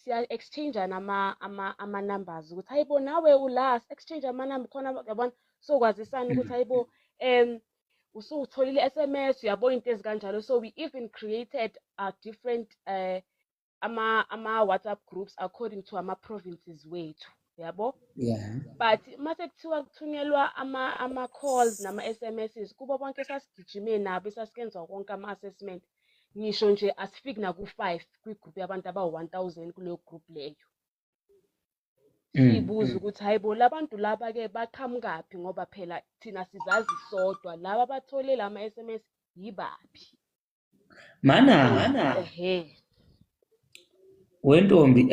siya exchange ama numbers ukuthi hayibo nawe ula exchange ama number khona yabona sokwazisana ukuthi hayibo usutholile SMS uyabona into ezikanjalo. So we even created a different ama WhatsApp groups according to ama provinces wethu yabo. But mase kuthiwa kuthunyelwa ama calls nama SMSs kubo bonke sasigijime nabo sasikenza konke ama assessment ngisho nje asifiki na ku5 kwigroup yabantu aba1000 kuleyo group leyo. Sibuza ukuthi hayibo labantu laba ke baqhamukaphi ngoba phela thina sizazi sodwa laba bathole lama SMS yibaphi. Mana wentombi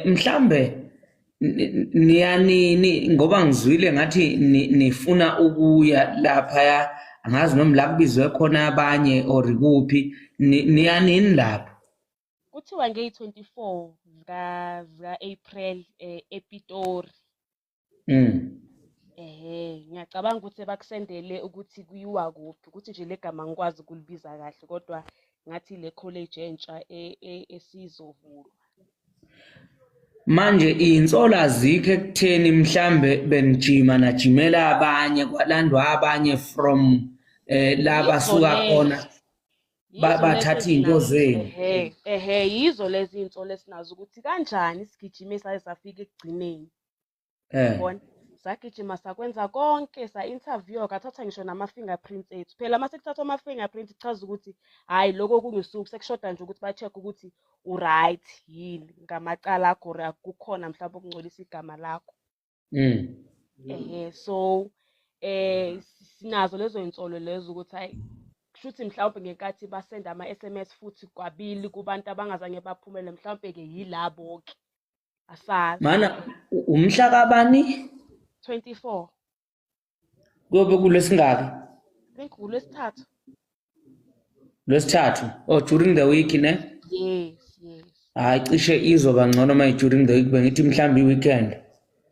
mhlambe niyani ngoba ngizwile ngathi nifuna ukuya lapha angazi noma la kubizwe khona abanye or kuphi niyanini lapho kuthiwa nge24 zika April ePitori. Ngiyacabanga ukuthi bakusendele ukuthi kuyiwa kuphi ukuthi nje legama ngikwazi ukulibiza kahle kodwa ngathi le college entsha esizovulwa. Manje insolo azikho ekutheni mhlambe benijima najimela abanye kwalandwa abanye from laba suka khona bathatha into zenu. Yizo lezi insolo esinazo ukuthi kanjani sigijime saye safika ekugcineni. Yabona sagijima sakwenza konke sa interview kathatha ngisho nama fingerprints ethu. Phela mase kuthathwa ama fingerprints ichaza ukuthi hayi lokho kungisuku sekushoda nje ukuthi ba check ukuthi uright yini ngamacala akho kukhona mhlawumbe ukungcolisa igama lakho. So sinazo lezo insolo lezo ukuthi hayi kushuthi mhlawumbe ngenkathi basenda ama SMS futhi kwabili kubantu abangazange baphumele mhlawumbe ke yilabo ke asazi. Mana umhla kabani 24 kuyobe kulesingaki kulesithathu during the week ne. Yes hayi cishe izoba ngcono my during the week bengithi mhlambi weekend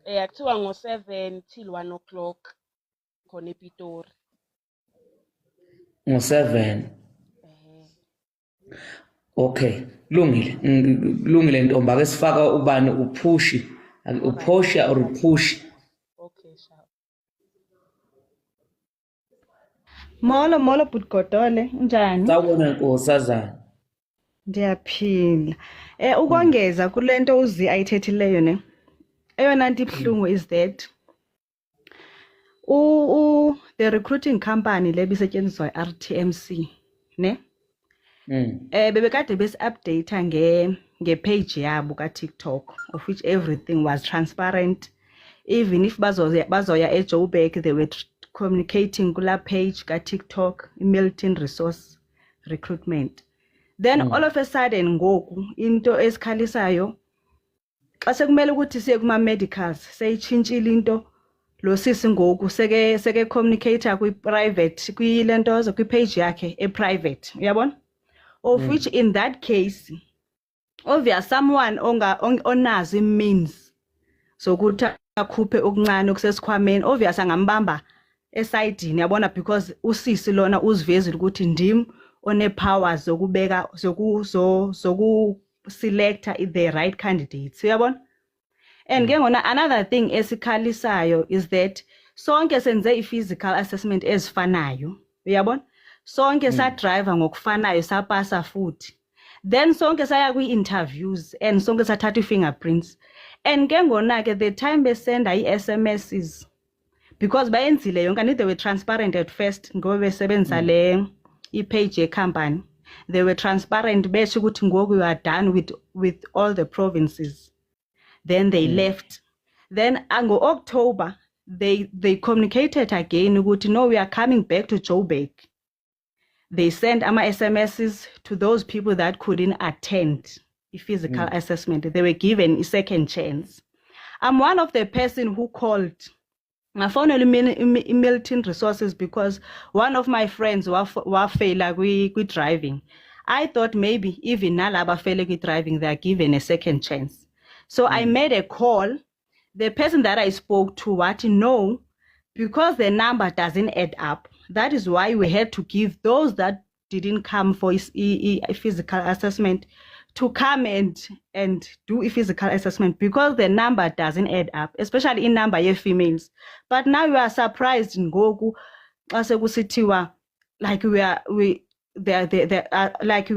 kuthiwa ngo7 till 1 o'clock khona ePitori ngo7. Okay lungile ntombi ake sifaka ubani uphushi uphosha or uphushi. Okay sha Molo Butgodole njani? Sawubona nkosazana. Ndiyaphila. Ukongeza kulento uzi ayithethileyo ne. Eyona nto ibhlungu is that the recruiting company lebisetshenziswa RTMC ne. Bebekade besi-update nge-page yabo ka-TikTok of which everything was transparent. Even if bazoya eJoburg they were communicating kula page ka-TikTok Milton Resource Recruitment. Then all of a sudden ngoku into esikhalisayo xa sekumele ukuthi siye kuma medicals seyitshintshile into lo sisi ngoku seke communicator kwi-private kwilentozo kwi-page yakhe e-private uyabona of which in that case obvious someone onazi means sokuthi akhuphe okuncane okusesikhwameni obvious angambamba esayidini yabona because usisi lona uzivezile ukuthi ndim one powers zokubeka zoku selector the right candidates uyabona. And ke ngona another thing esikhalisayo is that sonke senze i-physical assessment ezifanayo uyabona sonke sa driver ngokufanayo sapasa futhi then sonke saya kwi-interviews and sonke sathatha i-fingerprints and ke ngona ke the time besenda i-SMSs because bayenzile yonke and they were transparent at first ngoba besebenzisa le i-page ye-company they were transparent besho ukuthi ngoku you are done with all the provinces. Then they left. Then ango October they communicated again ukuthi no we are coming back to Joburg. They sent ama SMSs to those people that couldn't attend the physical assessment. They were given a second chance. I'm one of the person who called ngafonela Milton Resources because one of my friends wafela kwi driving. I thought maybe even nalaba fele kwi driving they are given a second chance. So I made a call. The person that I spoke to no, because the number doesn't add up. That is why we had to give those that didn't come for a physical assessment to come and do a physical assessment because the number doesn't add up, especially in number of females. But now you are surprised in Goku, like we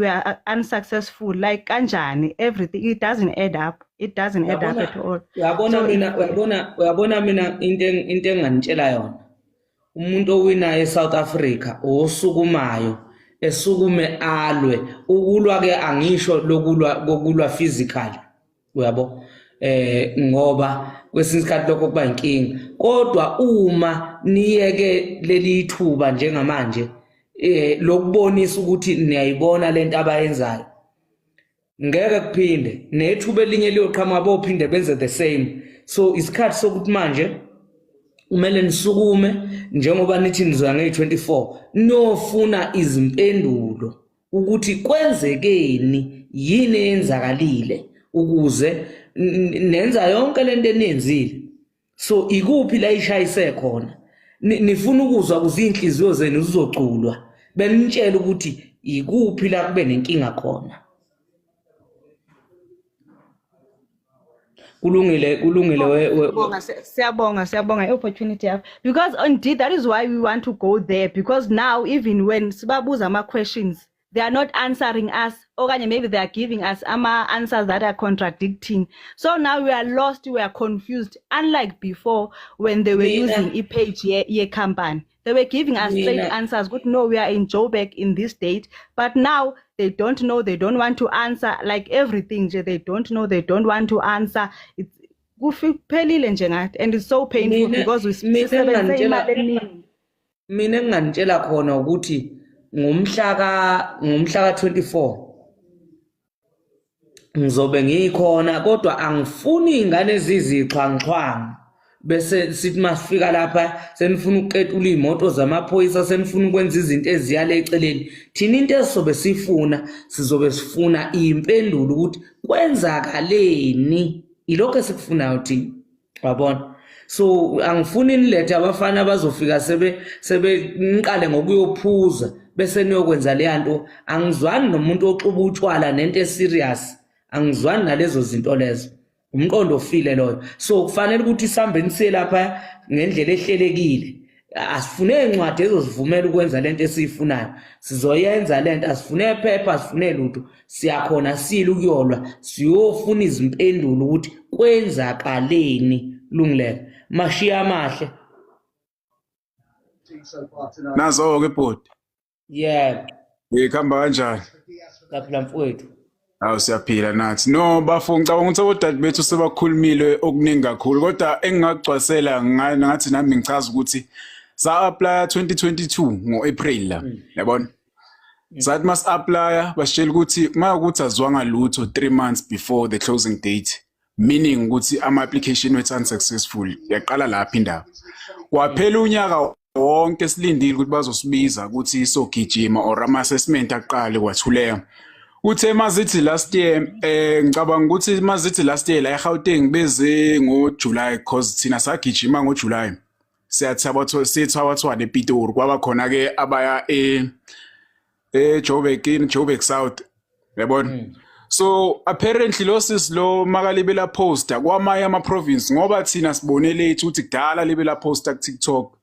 are unsuccessful, like kanjani, everything. It doesn't add up. It doesn't add up at all. Uyabona mina into engangitshela yona. Umuntu owinayo eSouth Africa osukumayo esukume alwe ukulwa ke angisho lokulwa physical uyabo ngoba kwesinye isikhathi lokho kuba inkinga kodwa uma niyeke leli thuba njengamanje lokubonisa ukuthi niyayibona lento abayenzayo ngeke kuphinde nethuba elinye liyoqhamuka bophinde benze the same so isikhathi sokuthi manje kumele nisukume njengoba nithi nizoya nge-24 nofuna izimpendulo ukuthi kwenzekeni yini eyenzakalile ukuze nenza yonke lento enenzile so ikuphi la ishayise khona nifuna ukuzwa kuzinhliziyo zenu zizoculwa benitshela ukuthi ikuphi la kube nenkinga khona kulungile siyabonga opportunity because indeed that is why we want to go there because now even when sibabuza ama questions they are not answering us okanye maybe they are giving us answers that are contradicting so now we are lost, we are confused unlike before when they were using a page ye company they were giving us straight answers good no we are in Joburg in this date but now they don't know, they don't want to answer, like everything, they don't know, they don't want to answer. It's and it's so painful because we speak mina ngantshela khona ukuthi ngumhla ka 24 ngizobe ngikhona kodwa angifuni ingane ezizixhwanxhwanga bese sithi masifika lapha senifuna ukuqetula imoto zamaphoyisa senifuna ukwenza izinto eziyale eceleni thina into esizobe sifuna impendulo ukuthi kwenzakaleni ilokho esikufunayo thina wabona so angifuni nilethe abafana bazofika sebe niqale ngokuyophuza bese niyokwenza le nto angizwani nomuntu oxuba utshwala nento eserious angizwani nalezo zinto lezo umqondo ofile loyo so kufanele ukuthi isambeni selapha ngendlela ehlelekile asifune incwadi ezozivumela ukwenza lento esiyifunayo sizoyenza lento asifune iphepha asifune lutho siyakhona sile ukuyolwa siyofuna izimpendulo ukuthi kwenzakaleni lungileke mashiya amahle nazo ke bhodi ikhamba kanjani lapha mfowethu awu siyaphila nathi no bafo ngicabanga ukuthi odade bethu sebakhulumile okuningi kakhulu kodwa engingagcwasela ngathi nami ngichaza ukuthi sa apply 2022 ngoApril la yabona sathi mas apply basitshela ukuthi makuthi azwanga lutho 3 months before the closing date meaning ukuthi ama application wethu unsuccessful yaqala lapha indaba kwaphela unyaka wonke silindile ukuthi bazosibiza ukuthi isogijima or ama assessment aqale kwathuleka uthe mazithi last year ngicabanga ukuthi mazithi last year la eGauteng beze ngoJuly because thina sagijima ngoJuly siyathabathwa nePitori kwaba khona ke abaya Joburg South yabona so apparently lo makalibela poster kwamanye ama province ngoba thina sibone lethu ukuthi kudala libela poster ku TikTok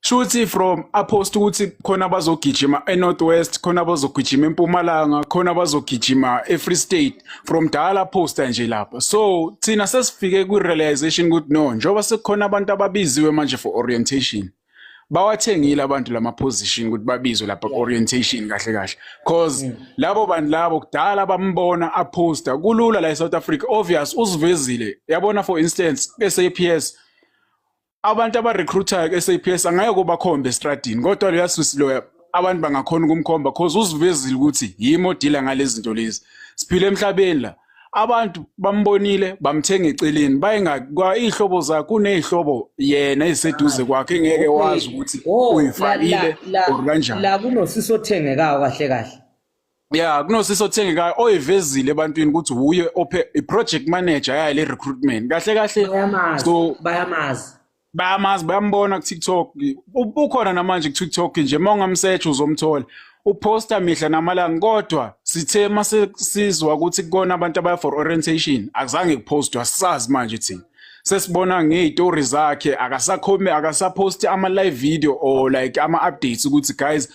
shuthi from apost ukuthi khona bazogijima eNorthwest khona bazogijima eMpumalanga khona bazogijima eFree State from dala poster nje lapha so thina sesifike ku realization ukuthi no njoba sekukhona abantu ababiziwe manje for orientation bawathengile abantu lama position ukuthi babizwe lapha orientation kahle cause labo bantu labo kudala bambona aposter kulula la eSouth Africa obvious usivezile yabona for instance SAPS abantu abarecruiter ke-SAPS angeke kubakhombe estradini kodwa leyasusi loya abantu bangakhona ukumkhomba cause usivezile ukuthi yimo dealer ngalezi zinto lezi siphile emhlabeni la abantu bambonile bamthenga eceleni bayengakwa ihlobo zakhe kunezihlobo yena eziseduze kwakhe ngeke wazi ukuthi uyifakile or kanjani la kunosisothengayo kahle yeah kunosisothengayo oyivezile ebantwini ukuthi uye i-project manager yale recruitment kahle so bayamazi bayambona ku TikTok ukhona namanje ku TikTok nje mongamsearch uzomthola uposta mihla namalanga kodwa sithe mase sizwa ukuthi kukona abantu abaya for orientation akuzange kupostwa sazi manje thina sesibona ngey'tori zakhe akasaposti ama-live video or like ama-updates ukuthi guys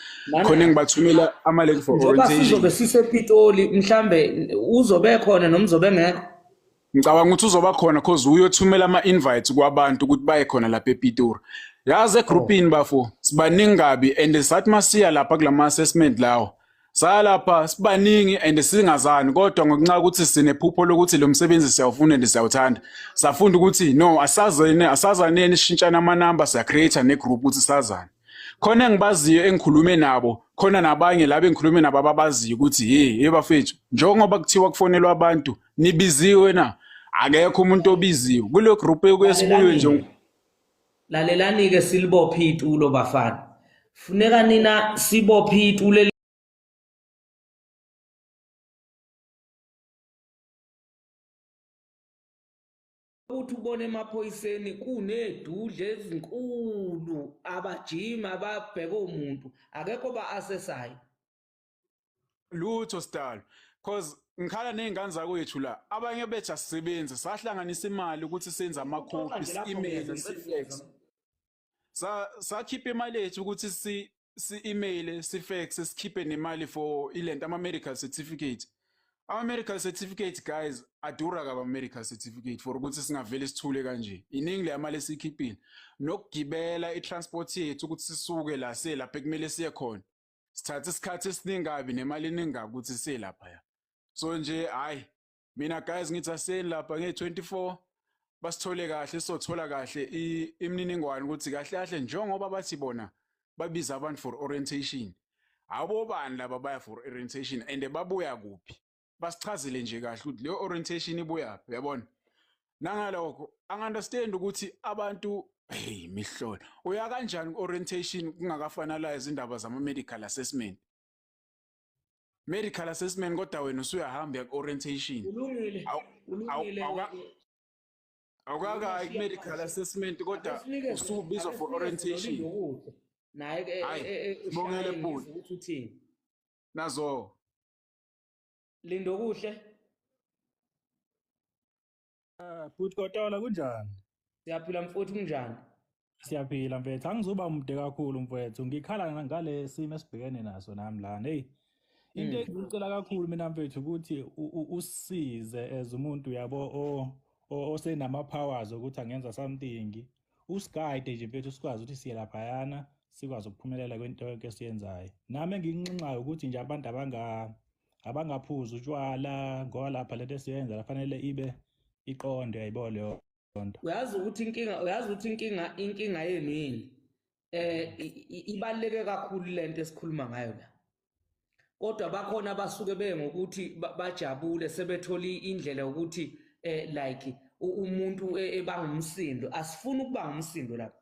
khona engibathumela ama-link for njengoba orientation sizobe sisePitoli mhlambe uzobe khona noma uzobe ngekho ngicabanga ukuthi uzoba khona cause uyothumela ama-invite kwabantu ukuthi baye khona lapha ePitori yazi egroupini bafo sibaningi kabi and sathi masiya lapha kulama-assessment lawo saya lapha sibaningi and singazani kodwa ngokunxa ukuthi sinephupho lokuthi lo msebenzi siyawufuna and siyawuthanda safunda ukuthi no asazaneni sishintshana amanamba siya-create negroup ukuthi sazane khona engibaziyo engikhulume nabo khona nabanye laba engikhulume nabo ababaziyo ukuthi hey bafethu njengoba kuthiwa kufonelwa abantu nibiziwe na akekho umuntu obiziwe kule group ekuyesibuyo nje lalelani-ke silibophe itulo bafana funeka nina sibophe itulo ukuthi ubone emaphoyiseni kunedudle ezinkulu abajima ababheka umuntu akekho ba-asesayo lutho style cause ngikhala ney'ngane zakwethu la abanye bethu asisebenzi sahlanganisa imali ukuthi senze amakhophi si-email si-fax sakhipha imali yethu ukuthi si-email si-fax sikhiphe nemali for ilento ama-medical certificate ama-medical certificate guys adura kabi ama-medical certificate for ukuthi singavele sithule kanje iningi leya mali esiyikhiphile nokugibela i-transport yethu ukuthi sisuke la selapha ekumele siye khona sithathe isikhathi esiningi kabi nemali eningi kabi ukuthi siye laphaya so nje hayi mina guys ngithi aseni lapha nge-24 basithole kahle sothola kahle imininingwane ukuthi kahle kahle njengoba bathi bona babiza abantu for orientation abobani laba baya for orientation and babuya kuphi basichazele nje kahle ukuthi leyo orientation ibuyaphi uyabona nangalokho angi-understand ukuthi abantu hey mihlolo uya kanjani ku-orientation kungakafanalize indaba zama-medical assessment medical assessment kodwa wena usuyahamba ku-orientation awukakayi ku-medical assessment kodwa usubizwa for orientation naye bongele bhuti ukuthi uthini nazo lindo kuhle Bhuti Kotola kunjani? siyaphila mfowethu kunjani Siyaphila mfethu angizuba mude kakhulu mfethu ngikhala ngale simo esibhekene naso nami lana hey into engicela kakhulu mina mfethu ukuthi usisize as umuntu yabo osenama powers ukuthi angenza something usiguide nje mfethu sikwazi ukuthi siye laphayana sikwazi ukuphumelela kwento yonke esiyenzayo nami enginxenxayo ukuthi nje abantu abangaphuza utshwala ngoba lapha lento esiyenza lafanele ibe iqonde yayibona leyo nto uyazi ukuthi inkinga yenu yini ibaluleke kakhulu lento esikhuluma ngayo la kodwa bakhona abasuke bengokuthi bajabule sebetholi indlela yokuthi like umuntu ebangumsindo asifuni ukuba ngumsindo lapha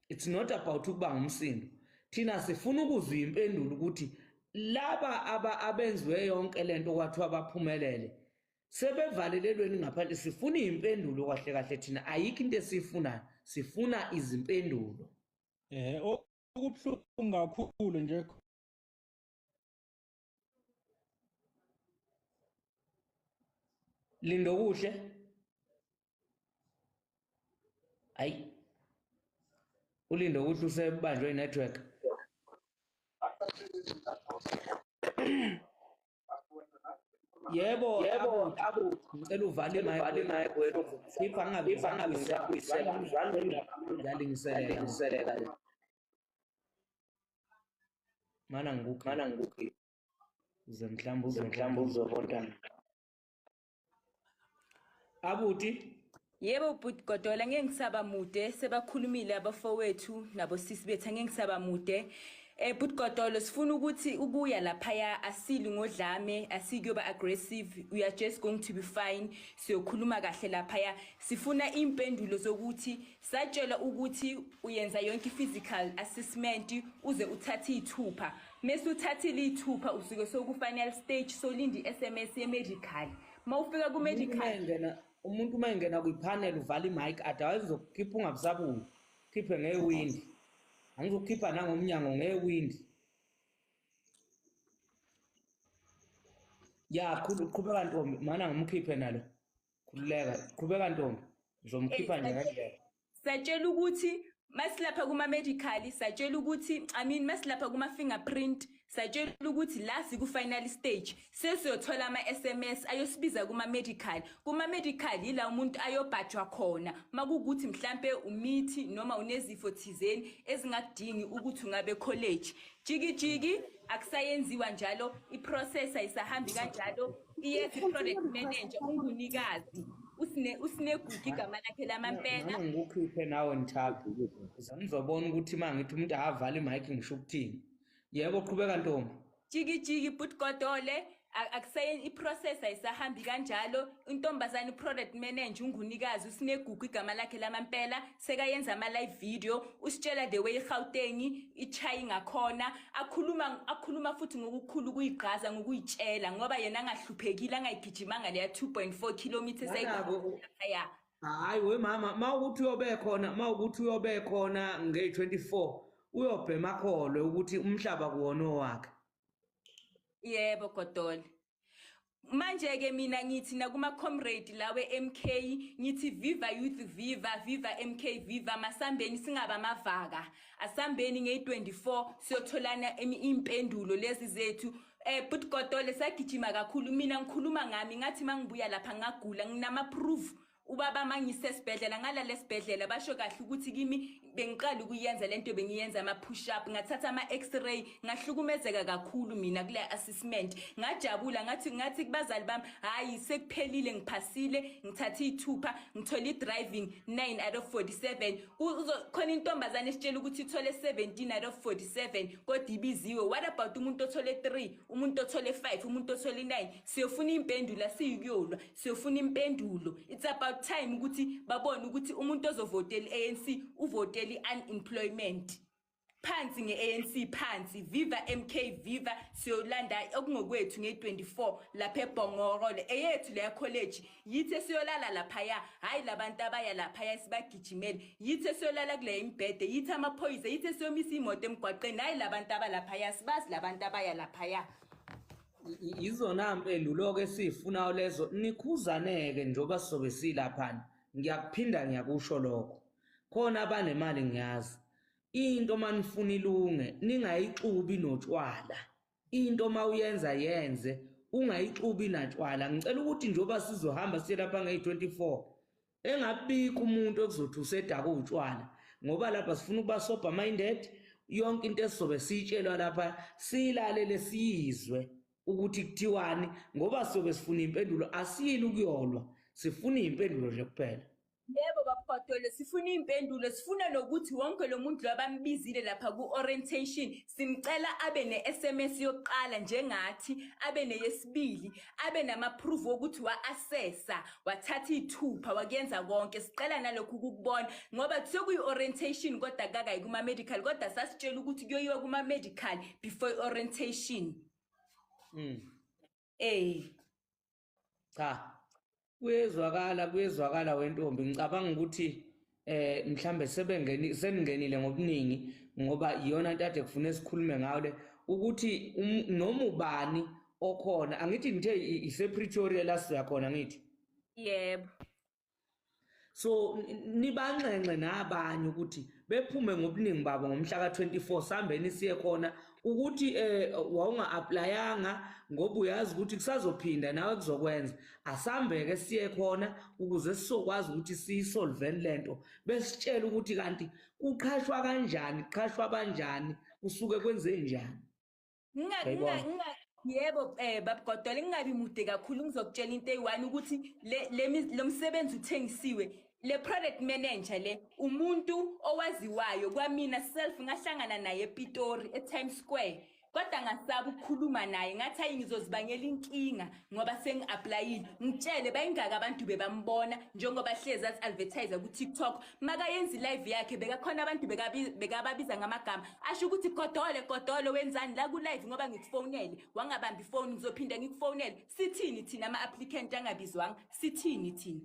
it's not about ukuba ngumsindo thina sifuna ukuzwa impendulo ukuthi laba abenziwe yonke lento kwathiwa baphumelele sebevalelelweni ngaphandle sifuna impendulo kahle kahle thina ayikho into esiyifunayo sifuna izimpendulo okubuhlungu kakhulu nje lindo kuhle hayi ulindo kuhle usebanjwe inetwork yebo ngicela uvale mic wena khipha ngiyalingiselela mana ngikukhi uze mhlawumbe uzobona abuti Yebo Bhuti Kotola ngeke ngisaba mude sebakhulumile abafowethu nabo sisi bethu ngeke ngisaba mude Bhuti Kotola sifuna ukuthi ukuya lapha asili ngodlame asikuyoba aggressive we are just going to be fine siyokhuluma kahle lapha sifuna impendulo zokuthi satshela ukuthi uyenza yonke physical assessment uze uthathe ithupha mase uthathile ithupha usuke soku final stage solindi SMS ye medical mawufika ku medical umuntu uma engena kwipanel uvala imic otherwise uzokukhipha ungabusabuki khiphe ngewindi angizokukhipha nangomnyango ngewindi Ya qhubeka Ntombi mana ngimkhiphe nalo. Khululeka, qhubeka Ntombi. Ngizomkhipha nje kanjalo. Satshela ukuthi masilapha kuma medical satshela ukuthi masilapha kuma fingerprint satshela ukuthi la siku final stage sesiyothola ama SMS ayosibiza kuma medical ila umuntu ayobhajwa khona makukuthi mhlambe umithi noma unezifo thizeni ezingakudingi ukuthi ungabe college jiki akusayenziwa njalo iprocess ayisahambi kanjalo iyethi product manager ungunikazi usinegugu igama lakhe lamampela ngikukhiphe nawe Nthabi ngizobona ukuthi mangithi umuntu akavala imic ngisho ukuthini yebo qhubeka Ntombi jiki but Godole akusayen iprocess ayisahambi kanjalo intombazana product manager ungunikazi usinegugu igama lakhe lamampela sekayenza ama live video usitshela the way iGauteng ichayi ngakhona akhuluma futhi ngokukhulu kuyigqaza ngokuyitshela ngoba yena angahluphekile angayigijimanga leya 2.4 km sayaya hayi we mama mawukuthi uyobe khona nge24 uyobhema kholwe ukuthi umhlaba kuwona wakhe. Yebo Godole. Manje ke mina ngithi na kuma comrade lawe MK ngithi viva youth viva MK viva masambeni singaba mavaka asambeni nge24 siyotholana impendulo lezi zethu but Godole sagijima kakhulu mina ngikhuluma ngami ngathi mangibuya lapha ngagula nginama proof ubaba mangisesibhedlela ngala lesibhedlela basho kahle ukuthi kimi bengiqala ukuyenza lento bengiyenza ama push up ngathatha ama x-ray ngahlukumezeka kakhulu mina kule assessment ngajabula ngathi kubazali bami hayi sekuphelile ngiphasile ngithatha ithupha ngithola driving 9 out of 47 khona intombazane esitshela ukuthi ithole 17 out of 47 kodwa ibiziwe what about umuntu othole 3 umuntu othole 5 umuntu othole 9 siyofuna impendulo siyukuyolwa siyofuna impendulo it's about time ukuthi babone ukuthi umuntu ozovotela ANC uvotela unemployment phansi ngeANC phansi viva MK viva siyolanda okungokwethu nge24 lapha eBhongorolo eyethu leya college yithe siyolala lapha hayi labantu abaya lapha sibagijimele yithe siyolala kule imbhede yithe amaphoyisa yithe siyomisa imoto emgwaqeni hayi labantu abalapha sibazi labantu abaya lapha izona mpendulo ke sifuna lezo nikhuzaneke njoba sizobe silapha ngiyakuphinda ngiyakusho lokho khona abanemali ngiyazi into manifuna ilunge ningayixubi notshwala into mawuyenza yenze ungayixubi natshwala ngicela ukuthi njoba sizohamba silapha nge24 engabika umuntu okuzothi usedaka utshwala ngoba lapha sifuna ukuba sober minded yonke into esizobe siyitshelwa lapha silalele siyizwe ukuthi kuthiwani ngoba sizobe sifuna impendulo asiyili ukuyolwa sifuna impendulo nje kuphela. Yebo baphothole sifuna impendulo sifuna nokuthi wonke lo muntu labambizile lapha ku orientation simcela abe ne SMS yokuqala njengathi abe neyesibili abe nama proof ukuthi wa assessa wathatha ithupha wakuyenza konke sicela nalokho ukubona ngoba kusokuyi orientation kodwa kakayi kuma medical kodwa sasitshela ukuthi kuyoyiwa kuma medical before orientation. Cha kuyezwakala wentombi ngicabanga ukuthi mhlambe seningenile ngobuningi ngoba iyona into ade kufuna sikhulume ngayo le ukuthi noma ubani okhona angithi ngithe isePretoria la siya khona ngithi yebo so nibanxenxe nabanye ukuthi bephume ngobuningi babo ngomhla ka24 sambeni siye khona ukuthi wawunga applyanga ngoba uyazi ukuthi kusazophinda nawe kuzokwenza asambeke siye khona ukuze sizokwazi ukuthi siyisolve lento besitshela ukuthi kanti kuqhashwa kanjani qhashwa banjani usuke kwenze njani yebo babgodole ngingabi mude kakhulu ngizokutshela into eyi1 ukuthi lo msebenzi uthengisiwe le product manager le umuntu owaziwayo kwamina self ngahlangana naye ePitori eTimes Square kodwa ngasaba ukukhuluma naye ngathi ayi ngizozibangela inkinga ngoba sengi-applyile ngitshele bayingaka abantu bebambona njengoba hlezi advertise ku TikTok maka yenza live yakhe bekakhona abantu bekababiza ngamagama asho ukuthi Godole wenzani la ku live ngoba ngikufonele wangabamba ifone ngizophinda ngikufonele sithini thina ama applicant angabizwanga sithini thina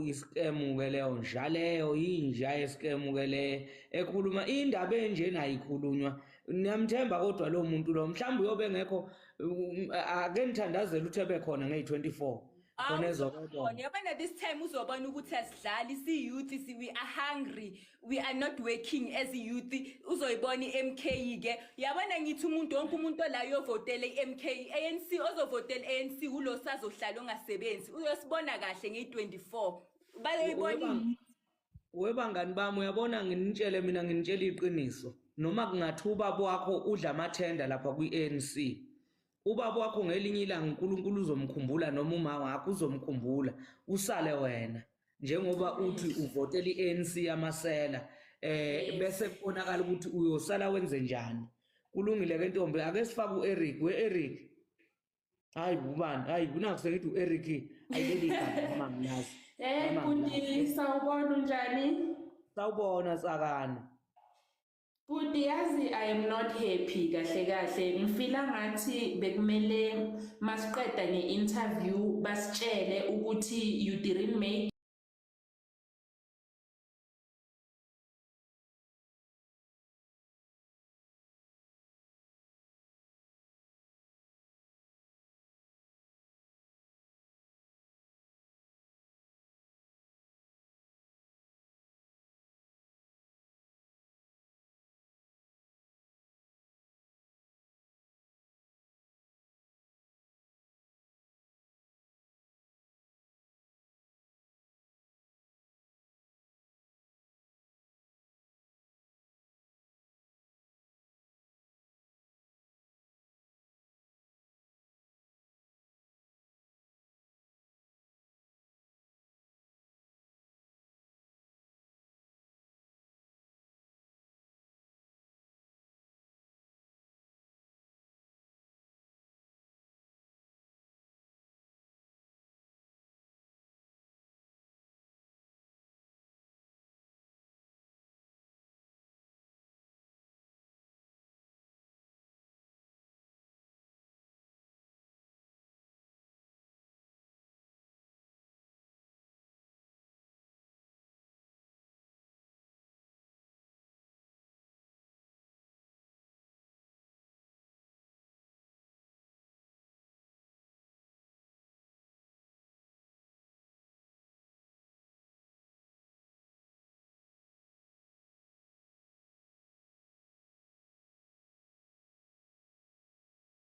iskemu ke leyo njaleyo inja yeskemu ke le ekhuluma indaba enje nayikhulunywa niyamthemba kodwa lo muntu lo mhlawumbe uyobe ngekho ake ngithandazela ukuthi ebekhona ngey-24 khona ezokubona. Yabona this time uzobona ukuthi asidlali si-youth we are hungry, we are not working as a youth. Uzoyibona i-MK ke yabona ngithi umuntu wonke umuntu la uyovotela i-MK ANC ozovotela i-ANC ulo sazohlala ongasebenzi uyosibona kahle ngeyi-24 bayoyibona. Webangani bami uyabona nginitshele mina nginitshela iqiniso noma kungathi ubaba wakho udla amathenda lapha kwi-ANC. Ubaba wakho ngelinye ilanga uNkulunkulu uzomkhumbula noma uma wakho uzomkhumbula usale wena njengoba uthi uvotela i-ANC yamasela bese kubonakala ukuthi uyosala wenze njani. Kulungile ke ntombi ake sifake uEric we-Eric. Hayi ubani hayi kunakuze ngithi uEric ayileli igama noma ngiyazi. Bhuti sawubona unjani? Sawubona sakana. Bhuti yazi I am not happy kahle ngifila ngathi bekumele masiqeda nge-interview basitshele ukuthi you didn't make